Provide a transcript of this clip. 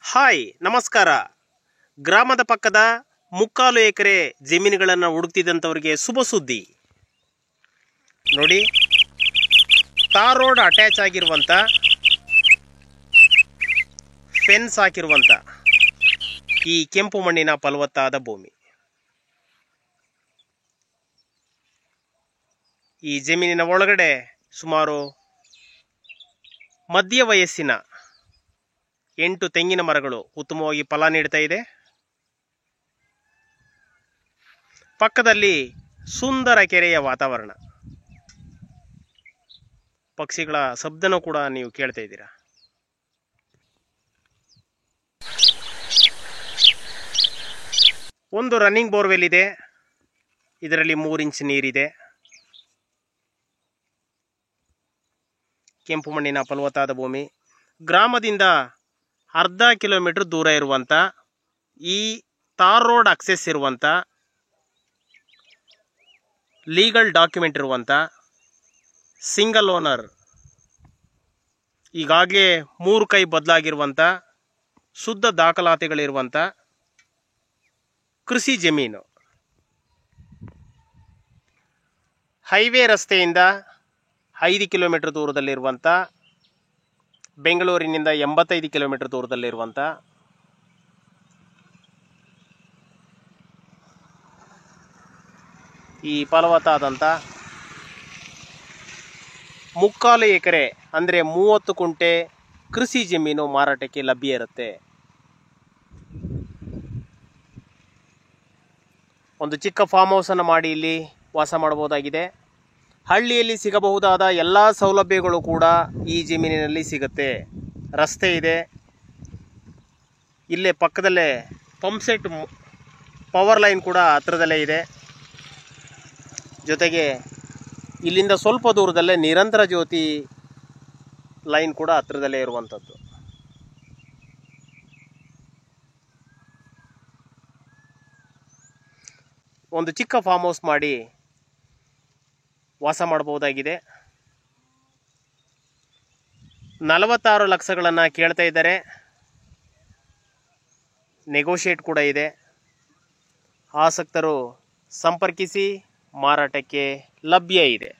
Hi ನಮಸ್ಕಾರ. ಗ್ರಾಮದ ಪಕ್ಕದ 3/4 ಎಕರೆ ಜಮೀನುಗಳನ್ನು ಹುಡುಕ್ತಿದ್ದಂಥವ್ರಿಗೆ ಶುಭ ಸುದ್ದಿ ನೋಡಿ. ತಾರ್ ರೋಡ್ ಅಟ್ಯಾಚ್ ಆಗಿರುವಂಥ, ಫೆನ್ಸ್ ಹಾಕಿರುವಂಥ ಈ ಕೆಂಪು ಮಣ್ಣಿನ ಫಲವತ್ತಾದ ಭೂಮಿ. ಈ ಜಮೀನಿನ ಒಳಗಡೆ ಸುಮಾರು ಮಧ್ಯ ವಯಸ್ಸಿನ 8 ತೆಂಗಿನ ಮರಗಳು ಉತ್ತಮವಾಗಿ ಫಲ ನೀಡ್ತಾ ಇದೆ. ಪಕ್ಕದಲ್ಲಿ ಸುಂದರ ಕೆರೆಯ ವಾತಾವರಣ, ಪಕ್ಷಿಗಳ ಶಬ್ದನೂ ಕೂಡ ನೀವು ಕೇಳ್ತಾ ಇದ್ದೀರಾ. ಒಂದು ರನ್ನಿಂಗ್ ಬೋರ್ವೆಲ್ ಇದೆ, ಇದರಲ್ಲಿ 3 ಇಂಚ್ ನೀರಿದೆ. ಕೆಂಪು ಮಣ್ಣಿನ ಫಲವತ್ತಾದ ಭೂಮಿ. ಗ್ರಾಮದಿಂದ ಅರ್ಧ ಕಿಲೋಮೀಟರ್ ದೂರ ಇರುವಂಥ, ಈ ತಾರ್ ರೋಡ್ ಅಕ್ಸೆಸ್ ಇರುವಂಥ, ಲೀಗಲ್ ಡಾಕ್ಯುಮೆಂಟ್ ಇರುವಂಥ, ಸಿಂಗಲ್ ಓನರ್, ಈಗಾಗಲೇ 3 ಕೈ ಬದಲಾಗಿರುವಂಥ, ಶುದ್ಧ ದಾಖಲಾತಿಗಳಿರುವಂಥ ಕೃಷಿ ಜಮೀನು. ಹೈವೇ ರಸ್ತೆಯಿಂದ 5 ಕಿಲೋಮೀಟರ್ ದೂರದಲ್ಲಿರುವಂಥ, ಬೆಂಗಳೂರಿನಿಂದ 85 ಕಿಲೋಮೀಟರ್ ದೂರದಲ್ಲಿರುವಂಥ ಈ ಫಲವತ್ತಾದಂಥ 3/4 ಎಕರೆ ಅಂದರೆ 30 ಕುಂಟೆ ಕೃಷಿ ಜಮೀನು ಮಾರಾಟಕ್ಕೆ ಲಭ್ಯ ಇರುತ್ತೆ. ಒಂದು ಚಿಕ್ಕ ಫಾರ್ಮ್ ಹೌಸನ್ನು ಮಾಡಿ ಇಲ್ಲಿ ವಾಸ ಮಾಡಬಹುದಾಗಿದೆ. ಹಳ್ಳಿಯಲ್ಲಿ ಸಿಗಬಹುದಾದ ಎಲ್ಲ ಸೌಲಭ್ಯಗಳು ಕೂಡ ಈ ಜಮೀನಿನಲ್ಲಿ ಸಿಗುತ್ತೆ. ರಸ್ತೆ ಇದೆ, ಇಲ್ಲೇ ಪಕ್ಕದಲ್ಲೇ ಪಂಪ್ ಸೆಟ್, ಪವರ್ ಲೈನ್ ಕೂಡ ಹತ್ತಿರದಲ್ಲೇ ಇದೆ. ಜೊತೆಗೆ ಇಲ್ಲಿಂದ ಸ್ವಲ್ಪ ದೂರದಲ್ಲೇ ನಿರಂತರ ಜ್ಯೋತಿ ಲೈನ್ ಕೂಡ ಹತ್ತಿರದಲ್ಲೇ ಇರುವಂಥದ್ದು. ಒಂದು ಚಿಕ್ಕ ಫಾರ್ಮ್ ಹೌಸ್ ಮಾಡಿ ವಾಸ ಮಾಡಬಹುದಾಗಿದೆ. 46 ಲಕ್ಷಗಳನ್ನು ಕೇಳ್ತಾ ಇದ್ದಾರೆ. ನೆಗೋಷಿಯೇಟ್ ಕೂಡ ಇದೆ. ಆಸಕ್ತರು ಸಂಪರ್ಕಿಸಿ, ಮಾರಾಟಕ್ಕೆ ಲಭ್ಯ ಇದೆ.